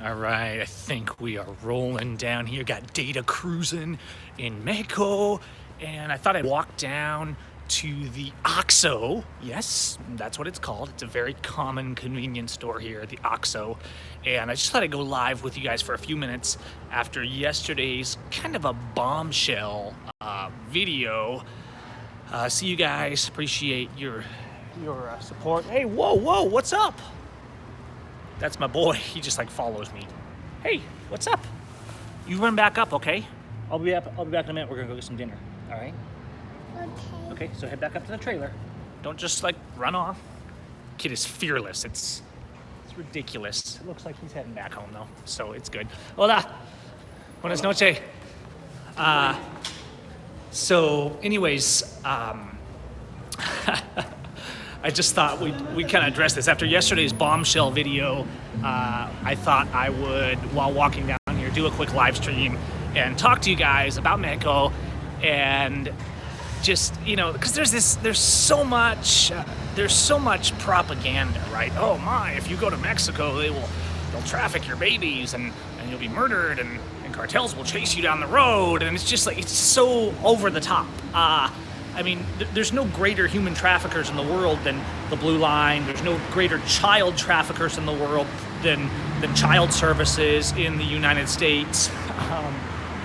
All right, I think we are rolling down here. Got Data cruising in Mexico, and I thought I'd walk down to the OXXO. Yes, that's what it's called. It's a very common convenience store here, the OXXO. And I just thought I'd go live with you guys for a few minutes after yesterday's kind of a bombshell video. See you guys. Appreciate your support. Hey, whoa, what's up? That's my boy. He just like follows me. Hey, what's up? You run back up, okay? I'll be back in a minute. We're gonna go get some dinner. All right? Okay, so head back up to the trailer. Don't just like run off. Kid is fearless. It's ridiculous. It looks like he's heading back home though, so it's good. Hola. Buenas noches. So anyways, I just thought we kind of address this. After yesterday's bombshell video, I thought I would, while walking down here, do a quick live stream and talk to you guys about Mexico and just, because there's so much propaganda, right? Oh my, if you go to Mexico, they'll traffic your babies and you'll be murdered and cartels will chase you down the road, and it's just like, it's so over the top. I mean, there's no greater human traffickers in the world than the Blue Line. There's no greater child traffickers in the world than child services in the United States.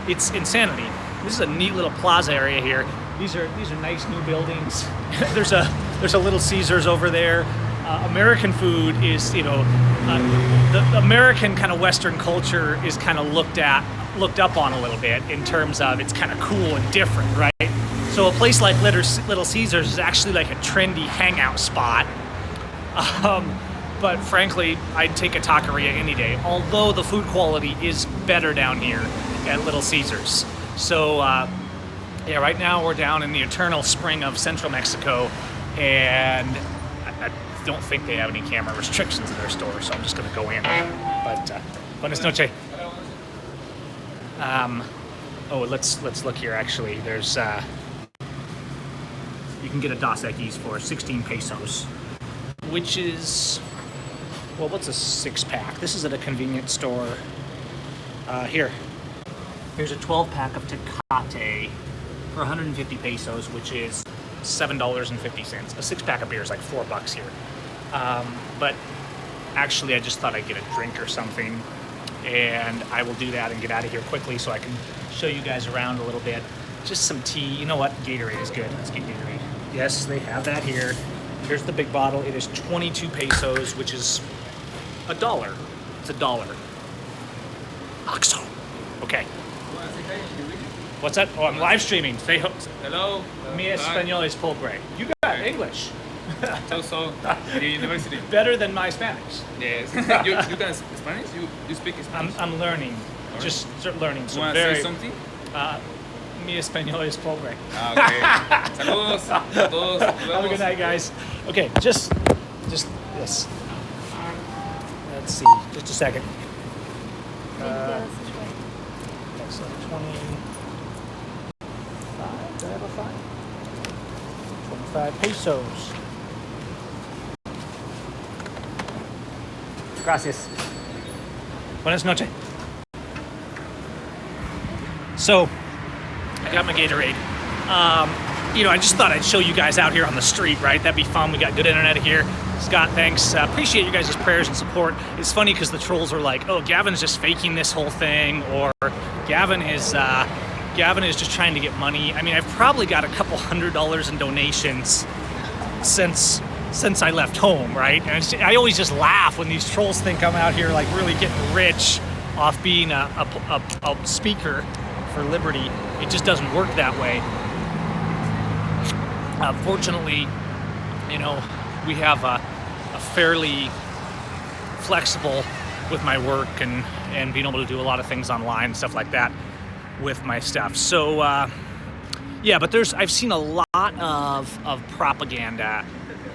It's insanity. This is a neat little plaza area here. These are nice new buildings. There's a Little Caesars over there. American food is, the American kind of Western culture is kind of looked up on a little bit in terms of it's kind of cool and different, right? So a place like Little Caesars is actually like a trendy hangout spot. But frankly, I'd take a taqueria any day, although the food quality is better down here at Little Caesars. So yeah, right now we're down in the eternal spring of central Mexico, and I don't think they have any camera restrictions in their store, so I'm just gonna go in. But buenas noches. Let's look here. Actually, there's you can get a Dos Equis for 16 pesos, which is, well, what's a 6-pack? This is at a convenience store. Here's a 12-pack of Tecate for 150 pesos, which is $7.50. A 6-pack of beer is like $4 here. But actually, I just thought I'd get a drink or something, and I will do that and get out of here quickly so I can show you guys around a little bit. Just some tea. You know what? Gatorade is good. Let's get Gatorade. Yes, they have that here. Here's the big bottle. It is 22 pesos, which is $1. It's $1. OXXO. Okay. What's that? Oh, I'm live streaming. Say hello. Mi español es pobre. You got English. So at the university. Better than my Spanish. Yes. you can Spanish? You speak Spanish? I'm learning. Right. Just learning. So you want to say something? Mi español es pobre. Okay. Saludos a todos. Have a good night, guys. Okay, just this. Let's see. Just a second. So 25. Do I have a 5? 25 pesos. Gracias. Buenas noches. So, I got my Gatorade. I just thought I'd show you guys out here on the street, right? That'd be fun. We got good internet here. Scott, thanks. Appreciate you guys' prayers and support. It's funny because the trolls are like, oh, Gavin's just faking this whole thing, or Gavin is just trying to get money. I mean, I've probably got a couple $100 in donations since I left home, right? And I always just laugh when these trolls think I'm out here like really getting rich off being a speaker for liberty. It just doesn't work that way. Fortunately, we have a fairly flexible with my work and being able to do a lot of things online and stuff like that with my stuff. So yeah, but I've seen a lot of propaganda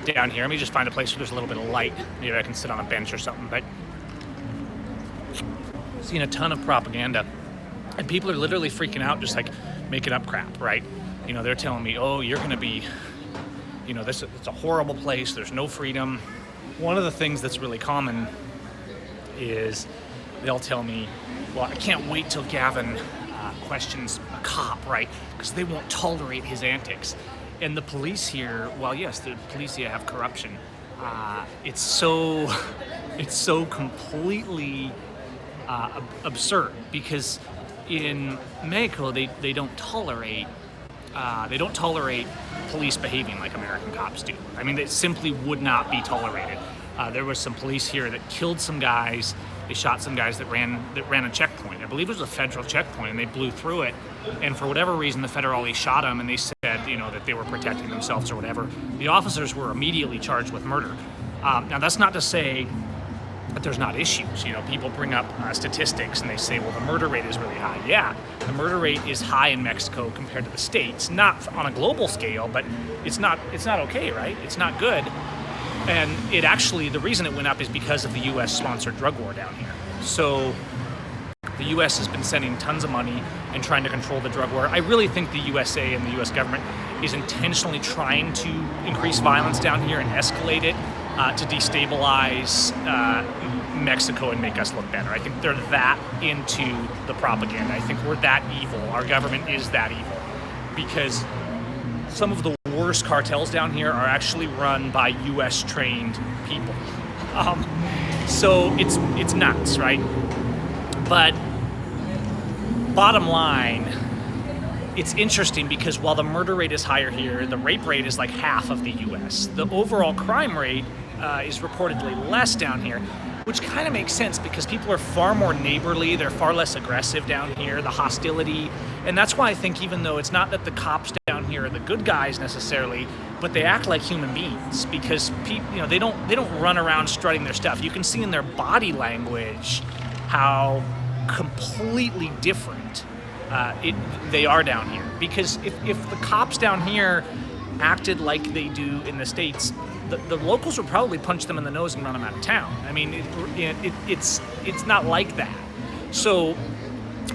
down here. Let me just find a place where there's a little bit of light. Maybe I can sit on a bench or something. But I've seen a ton of propaganda, and people are literally freaking out, just like making up crap, right? They're telling me, oh, you're gonna be, it's a horrible place. There's no freedom. One of the things that's really common is they'll tell me, well, I can't wait till Gavin questions a cop, right? Because they won't tolerate his antics. And the police here, well, yes, the police here have corruption. It's so completely absurd, because in Mexico they don't tolerate police behaving like American cops do. I mean, it simply would not be tolerated. There was some police here that killed some guys. They shot some guys that ran a checkpoint. I believe it was a federal checkpoint, and they blew through it. And for whatever reason, the federales shot them, and they said, that they were protecting themselves or whatever. The officers were immediately charged with murder. Now, that's not to say that there's not issues. People bring up statistics, and they say, well, the murder rate is really high. Yeah, the murder rate is high in Mexico compared to the States. Not on a global scale, but it's not okay, right? It's not good. And the reason it went up is because of the U.S.-sponsored drug war down here. So the U.S. has been sending tons of money and trying to control the drug war. I really think the USA and the U.S. government is intentionally trying to increase violence down here and escalate it to destabilize Mexico and make us look better. I think they're that into the propaganda. I think we're that evil. Our government is that evil, because some of the worst cartels down here are actually run by U.S. trained people. So it's nuts, right? But bottom line, it's interesting because while the murder rate is higher here, the rape rate is like half of the U.S. The overall crime rate is reportedly less down here, which kind of makes sense because people are far more neighborly, they're far less aggressive down here, the hostility. And that's why I think, even though it's not that the cops down here are the good guys necessarily, but they act like human beings, because they don't run around strutting their stuff. You can see in their body language how completely different they are down here. Because if the cops down here acted like they do in the States, the locals would probably punch them in the nose and run them out of town. I mean, it's not like that. So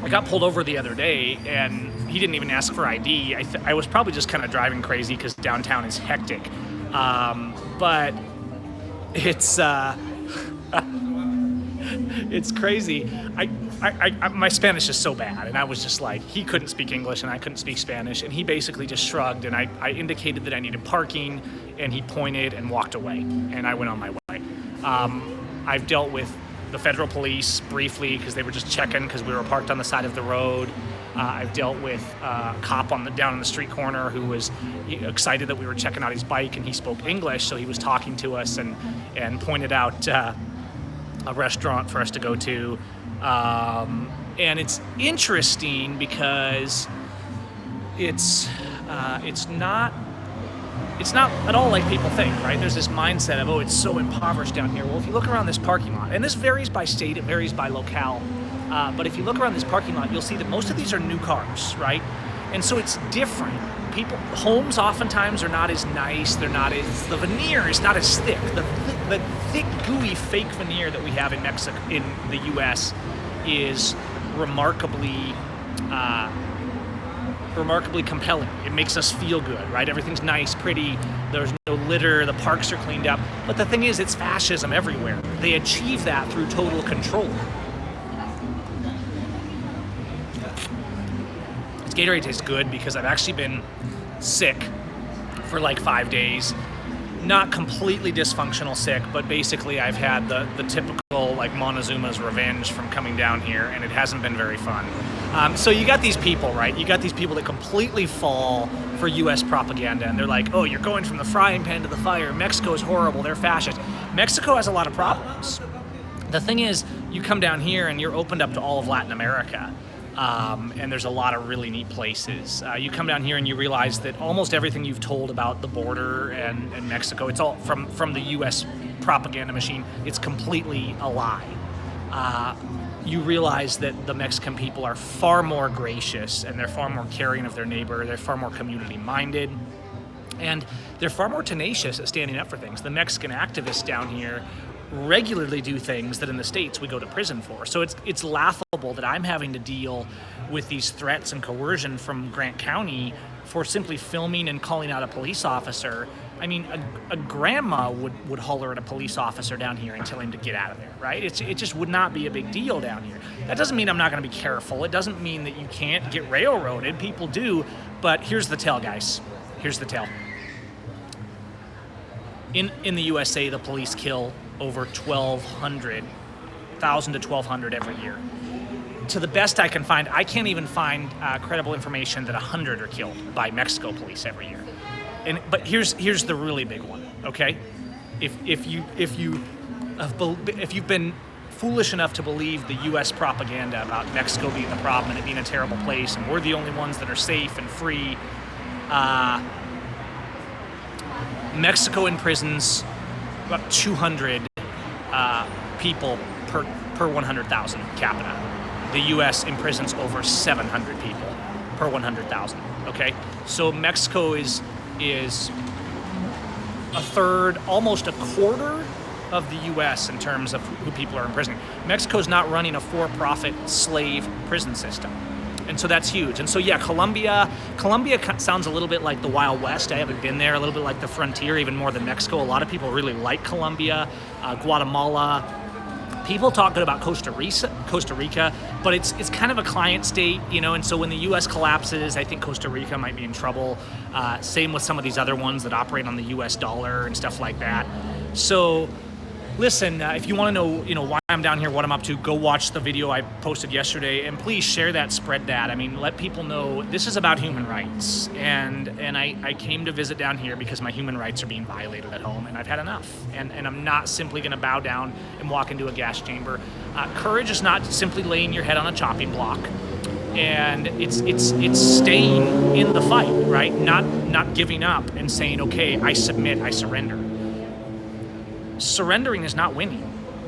I got pulled over the other day, and he didn't even ask for ID. I was probably just kind of driving crazy because downtown is hectic. But it's it's crazy. My Spanish is so bad, and I was just like, he couldn't speak English and I couldn't speak Spanish, and he basically just shrugged, and I indicated that I needed parking, and he pointed and walked away, and I went on my way. I've dealt with the federal police briefly because they were just checking because we were parked on the side of the road. I've dealt with a cop down on the street corner who was excited that we were checking out his bike, and he spoke English, so he was talking to us and pointed out a restaurant for us to go to. And it's interesting because it's not at all like people think, right? There's this mindset of, oh, it's so impoverished down here. Well, if you look around this parking lot, and this varies by state, it varies by locale, but if you look around this parking lot, you'll see that most of these are new cars, right? And so it's different. Homes oftentimes are not as nice. The veneer is not as thick. The thick, gooey, fake veneer that we have in Mexico, in the U.S., is remarkably compelling. It makes us feel good, right? Everything's nice, pretty. There's no litter. The parks are cleaned up. But the thing is, it's fascism everywhere. They achieve that through total control. This Gatorade tastes good because I've actually been sick for like 5 days. Not completely dysfunctional sick, but basically I've had the typical like Montezuma's revenge from coming down here, and it hasn't been very fun. So you got these people, right? You got these people that completely fall for U.S. propaganda, and they're like, oh, you're going from the frying pan to the fire. Mexico is horrible. They're fascist. Mexico has a lot of problems. The thing is, you come down here and you're opened up to all of Latin America. And there's a lot of really neat places. You come down here and you realize that almost everything you've told about the border and Mexico, it's all from the U.S. propaganda machine. It's completely a lie. You realize that the Mexican people are far more gracious, and they're far more caring of their neighbor. They're far more community-minded, and they're far more tenacious at standing up for things. The Mexican activists down here regularly do things that in the States we go to prison for. So it's laughable that I'm having to deal with these threats and coercion from Grant County for simply filming and calling out a police officer I mean, a grandma would holler at a police officer down here and tell him to get out of there, right? It just would not be a big deal down here. That doesn't mean I'm not going to be careful. It doesn't mean that you can't get railroaded. People do. But here's the tale, guys. Here's the tale. In the USA, the police kill over 1,200 to 1,200 every year. To the best I can find, I can't even find credible information that 100 are killed by Mexico police every year. But here's the really big one, okay? If you've been foolish enough to believe the U.S. propaganda about Mexico being the problem and it being a terrible place and we're the only ones that are safe and free, Mexico imprisons about 200 people per 100,000 capita. The U.S. imprisons over 700 people per 100,000. Okay, so Mexico is a third, almost a quarter of the U.S. in terms of who people are imprisoning. Mexico's not running a for-profit slave prison system. And so that's huge. And so, yeah, Colombia sounds a little bit like the Wild West. I haven't been there. A little bit like the frontier, even more than Mexico. A lot of people really like Colombia, Guatemala. People talk good about Costa Rica, but it's kind of a client state, you know. And so when the U.S. collapses, I think Costa Rica might be in trouble. Same with some of these other ones that operate on the U.S. dollar and stuff like that. So, listen, if you want to know, why I'm down here, what I'm up to, go watch the video I posted yesterday, and please share that, spread that. I mean, let people know this is about human rights, and I came to visit down here because my human rights are being violated at home, and I've had enough, and I'm not simply going to bow down and walk into a gas chamber. Courage is not simply laying your head on a chopping block, and it's staying in the fight, right? Not giving up and saying, okay, I submit, I surrender. Surrendering is not winning.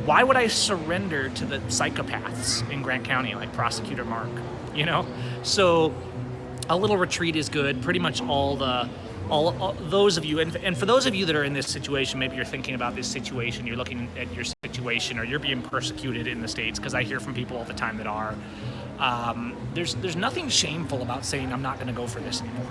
Why would I surrender to the psychopaths in Grant County like Prosecutor Mark? You know? So a little retreat is good. Pretty much all those of you, and for those of you that are in this situation, maybe you're thinking about this situation, you're looking at your situation, or you're being persecuted in the States, because I hear from people all the time that are. There's nothing shameful about saying I'm not going to go for this anymore.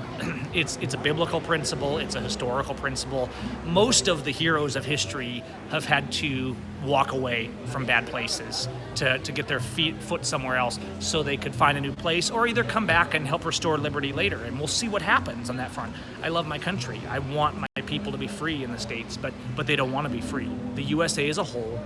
It's a biblical principle. It's a historical principle. Most of the heroes of history have had to walk away from bad places to get their foot somewhere else so they could find a new place, or either come back and help restore liberty later. And we'll see what happens on that front. I love my country. I want my people to be free in the States, but they don't want to be free. The USA as a whole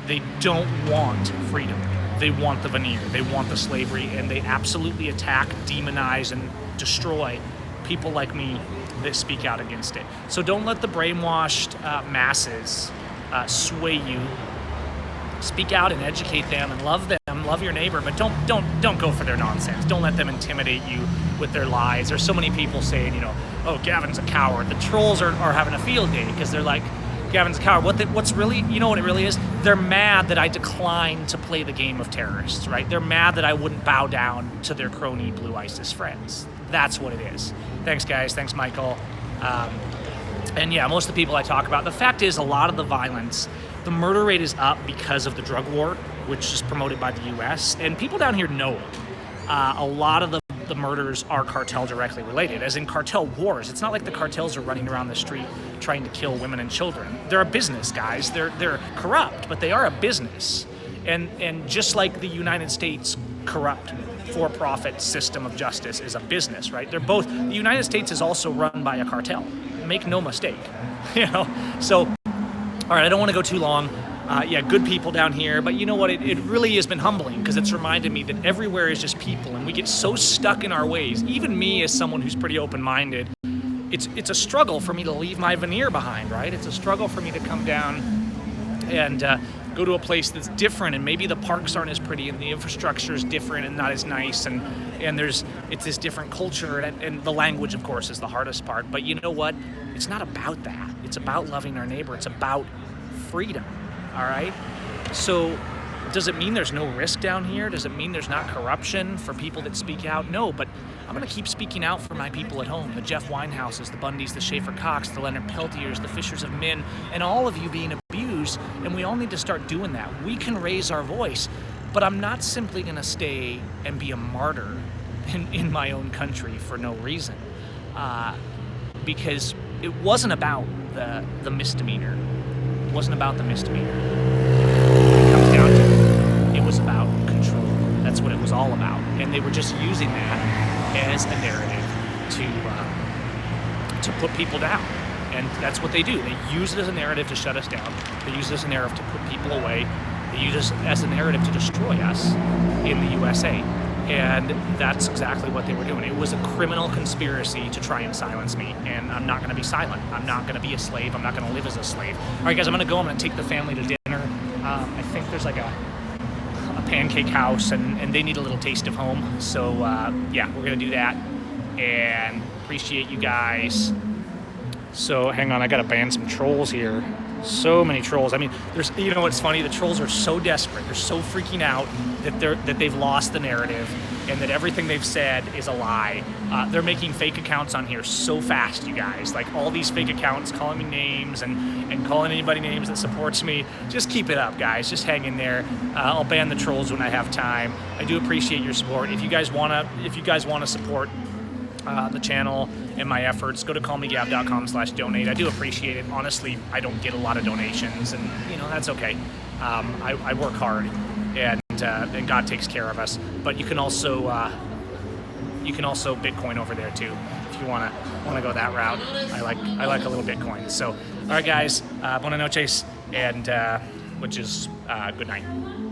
they don't want freedom. They want the veneer, they want the slavery, and they absolutely attack, demonize, and destroy people like me that speak out against it. So don't let the brainwashed masses sway you. Speak out and educate them and love them, love your neighbor, but don't go for their nonsense. Don't let them intimidate you with their lies. There's so many people saying, oh, Gavin's a coward. The trolls are having a field day because they're like, Gavin's a coward. What's really, what it really is? They're mad that I declined to play the game of terrorists, right? They're mad that I wouldn't bow down to their crony Blue ISIS friends. That's what it is. Thanks, guys. Thanks, Michael. And yeah, most of the people I talk about, the fact is a lot of the violence, the murder rate is up because of the drug war, which is promoted by the U.S., and people down here know it. A lot of the murders are cartel directly related, as in cartel wars. It's not like the cartels are running around the street trying to kill women and children. They're a business, guys. They're corrupt, but they are a business. And just like the United States corrupt for-profit system of justice is a business, right? They're both. The United States is also run by a cartel. Make no mistake. So, all right, I don't want to go too long. Good people down here, but you know what? It really has been humbling, because it's reminded me that everywhere is just people, and we get so stuck in our ways. Even me, as someone who's pretty open-minded, it's a struggle for me to leave my veneer behind, right? It's a struggle for me to come down and go to a place that's different, and maybe the parks aren't as pretty, and the infrastructure is different and not as nice, and it's this different culture, and the language, of course, is the hardest part. But you know what? It's not about that. It's about loving our neighbor. It's about freedom. All right. So does it mean there's no risk down here? Does it mean there's not corruption for people that speak out? No, but I'm going to keep speaking out for my people at home, the Jeff Winehouses, the Bundys, the Schaefer Cox, the Leonard Peltiers, the Fishers of Min, and all of you being abused. And we all need to start doing that. We can raise our voice, but I'm not simply going to stay and be a martyr in my own country for no reason. because it wasn't about the misdemeanor. It wasn't about the misdemeanor. When it comes down to it, it was about control. That's what it was all about. And they were just using that as a narrative to put people down. And that's what they do. They use it as a narrative to shut us down. They use it as a narrative to put people away. They use it as a narrative to destroy us in the USA. And that's exactly what they were doing. It was a criminal conspiracy to try and silence me. And I'm not going to be silent. I'm not going to be a slave. I'm not going to live as a slave. All right, guys, I'm going to go. I'm going to take the family to dinner. I think there's like a pancake house, and they need a little taste of home. So, yeah, we're going to do that. And appreciate you guys. So hang on, I gotta ban some trolls here. So many trolls. I mean, there's, you know what's funny? The trolls are so desperate. They're so freaking out that they've lost the narrative and that everything they've said is a lie. They're making fake accounts on here so fast, you guys. Like all these fake accounts calling me names and calling anybody names that supports me. Just keep it up, guys. Just hang in there. I'll ban the trolls when I have time. I do appreciate your support. If you guys wanna support the channel and my efforts, go to callmegav.com/donate. I do appreciate it. Honestly, I don't get a lot of donations, and you know that's okay. I work hard, and God takes care of us. But you can also Bitcoin over there too if you wanna go that route. I like a little Bitcoin. So, all right, guys, buenas noches, and which is good night.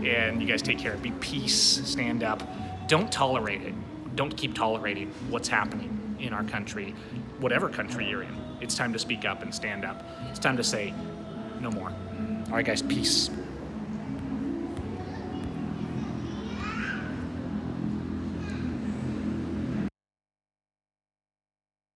And you guys take care. Be peace. Stand up. Don't tolerate it. Don't keep tolerating what's happening in our country, whatever country you're in. It's time to speak up and stand up. It's time to say no more. All right, guys, peace.